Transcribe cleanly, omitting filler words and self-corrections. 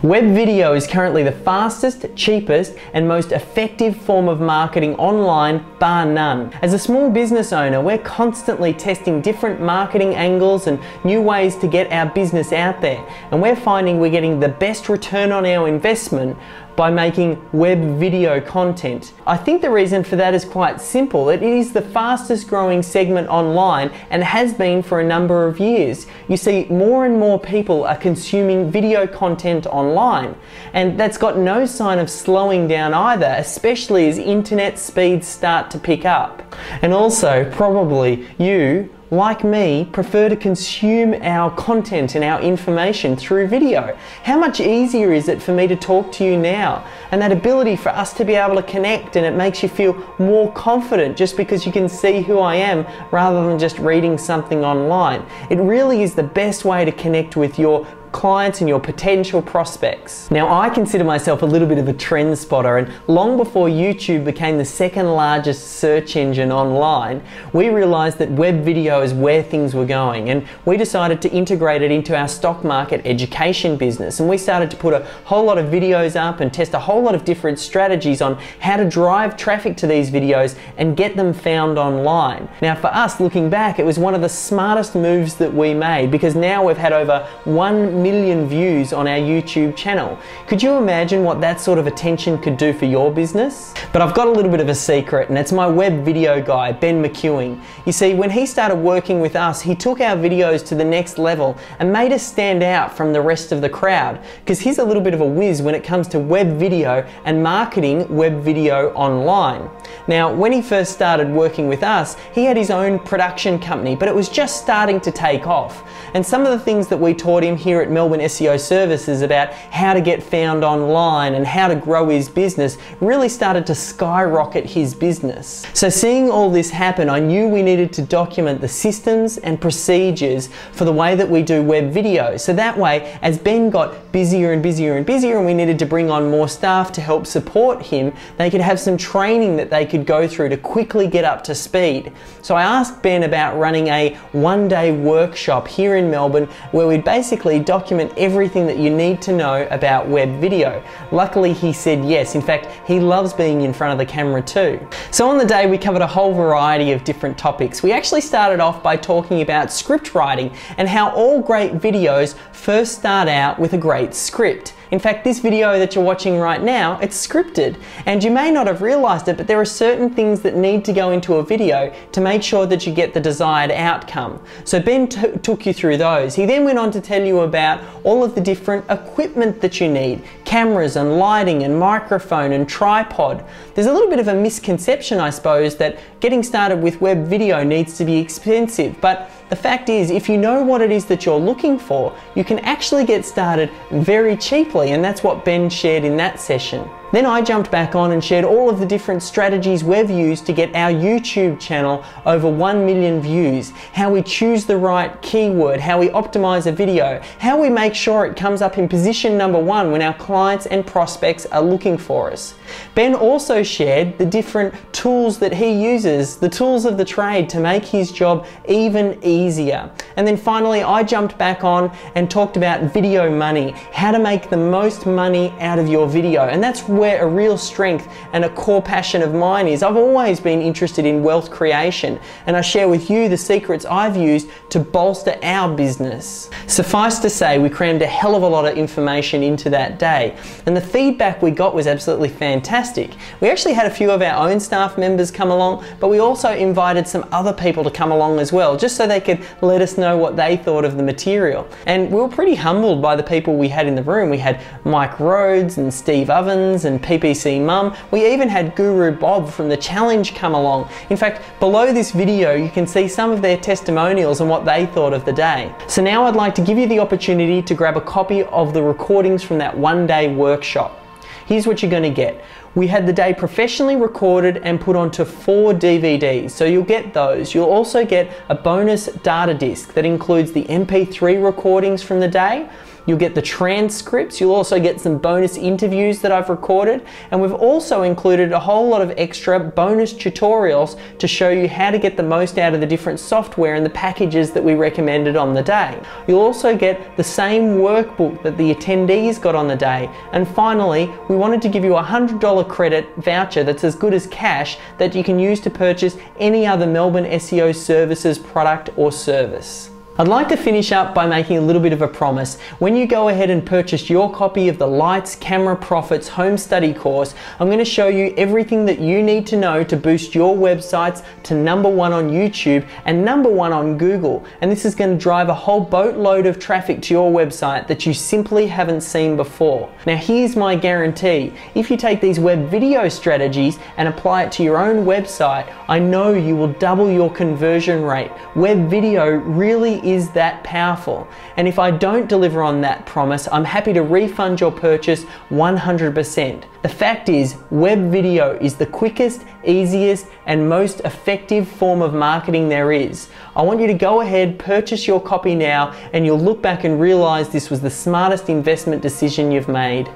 Web video is currently the fastest, cheapest, and most effective form of marketing online, bar none. As a small business owner, we're constantly testing different marketing angles and new ways to get our business out there, and we're finding we're getting the best return on our investment by making web video content. I think the reason for that is quite simple. It is the fastest growing segment online and has been for a number of years. You see, more and more people are consuming video content online, and that's got no sign of slowing down either, especially as internet speeds start to pick up. And also, probably you, like me, prefer to consume our content and our information through video. How much easier is it for me to talk to you now? And that ability for us to be able to connect, and it makes you feel more confident just because you can see who I am rather than just reading something online. It really is the best way to connect with your clients and your potential prospects. Now, I consider myself a little bit of a trend spotter, and long before YouTube became the second largest search engine online, we realized that web video is where things were going, and we decided to integrate it into our stock market education business. And we started to put a whole lot of videos up and test a whole lot of different strategies on how to drive traffic to these videos and get them found online. Now, for us, looking back, it was one of the smartest moves that we made, because now we've had over 1 million views on our YouTube channel. Could you imagine what that sort of attention could do for your business? But I've got a little bit of a secret, and it's my web video guy, Ben McEwing. You see, when he started working with us, he took our videos to the next level and made us stand out from the rest of the crowd, because he's a little bit of a whiz when it comes to web video and marketing web video online. Now, when he first started working with us, he had his own production company, but it was just starting to take off. And some of the things that we taught him here at Melbourne SEO Services about how to get found online and how to grow his business really started to skyrocket his business. So seeing all this happen, I knew we needed to document the systems and procedures for the way that we do web video. So that way, as Ben got busier and busier and busier, and we needed to bring on more staff to help support him, they could have some training that they could go through to quickly get up to speed. So I asked Ben about running a one-day workshop here in Melbourne where we'd basically document everything that you need to know about web video. Luckily, he said yes. In fact, he loves being in front of the camera too. So on the day, we covered a whole variety of different topics. We actually started off by talking about script writing and how all great videos first start out with a great script. In fact, this video that you're watching right now, it's scripted. And you may not have realized it, but there are certain things that need to go into a video to make sure that you get the desired outcome. So Ben took you through those. He then went on to tell you about all of the different equipment that you need, cameras and lighting and microphone and tripod. There's a little bit of a misconception, I suppose, that getting started with web video needs to be expensive, but the fact is, if you know what it is that you're looking for, you can actually get started very cheaply, and that's what Ben shared in that session. Then I jumped back on and shared all of the different strategies we've used to get our YouTube channel over 1 million views, how we choose the right keyword, how we optimize a video, how we make sure it comes up in position #1 when our clients and prospects are looking for us. Ben also shared the different tools that he uses, the tools of the trade, to make his job even easier. And then finally, I jumped back on and talked about video money, how to make the most money out of your video. And that's where a real strength and a core passion of mine is. I've always been interested in wealth creation, and I share with you the secrets I've used to bolster our business. Suffice to say, we crammed a hell of a lot of information into that day, and the feedback we got was absolutely fantastic. We actually had a few of our own staff members come along, but we also invited some other people to come along as well, just so they could let us know what they thought of the material. And we were pretty humbled by the people we had in the room. We had Mike Rhodes and Steve Ovens and PPC Mum. We even had Guru Bob from The Challenge come along. In fact, below this video, you can see some of their testimonials and what they thought of the day. So now I'd like to give you the opportunity to grab a copy of the recordings from that one-day workshop. Here's what you're going to get. We had the day professionally recorded and put onto 4 DVDs, so you'll get those. You'll also get a bonus data disc that includes the MP3 recordings from the day, You'll get the transcripts, you'll also get some bonus interviews that I've recorded, and we've also included a whole lot of extra bonus tutorials to show you how to get the most out of the different software and the packages that we recommended on the day. You'll also get the same workbook that the attendees got on the day. And finally, we wanted to give you a $100 credit voucher that's as good as cash that you can use to purchase any other Melbourne SEO Services product or service. I'd like to finish up by making a little bit of a promise. When you go ahead and purchase your copy of the Lights, Camera, Profits Home Study course, I'm going to show you everything that you need to know to boost your websites to #1 on YouTube and #1 on Google. And this is going to drive a whole boatload of traffic to your website that you simply haven't seen before. Now here's my guarantee. If you take these web video strategies and apply it to your own website, I know you will double your conversion rate. Web video really is that powerful. And if I don't deliver on that promise, I'm happy to refund your purchase 100%. The fact is, web video is the quickest, easiest, and most effective form of marketing there is. I want you to go ahead, purchase your copy now, and you'll look back and realize this was the smartest investment decision you've made.